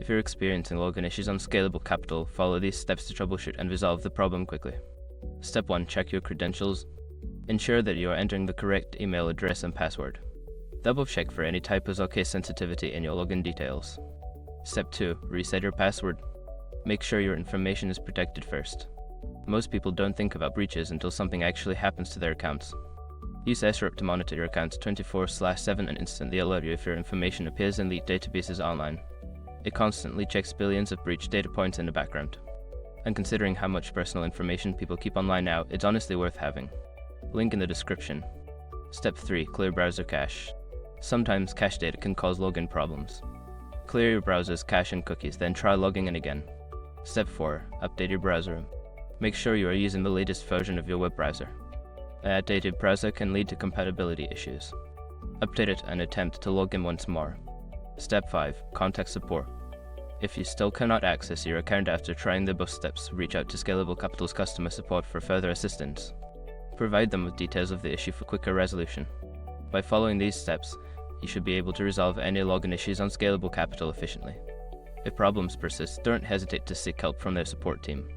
If you're experiencing login issues on Scalable Capital, follow these steps to troubleshoot and resolve the problem quickly. Step 1. Check your credentials. Ensure that you are entering the correct email address and password. Double check for any typos or case sensitivity in your login details. Step 2. Reset your password. Make sure your information is protected first. Most people don't think about breaches until something actually happens to their accounts. Use SROP to monitor your accounts 24/7 and instantly alert you if your information appears in leaked databases online. It constantly checks billions of breach data points in the background. And considering how much personal information people keep online now, it's honestly worth having. Link in the description. Step 3. Clear browser cache. Sometimes cache data can cause login problems. Clear your browser's cache and cookies, then try logging in again. Step 4. Update your browser. Make sure you are using the latest version of your web browser. An outdated browser can lead to compatibility issues. Update it and attempt to log in once more. Step 5. Contact support. If you still cannot access your account after trying the above steps, reach out to Scalable Capital's customer support for further assistance. Provide them with details of the issue for quicker resolution. By following these steps, you should be able to resolve any login issues on Scalable Capital efficiently. If problems persist, don't hesitate to seek help from their support team.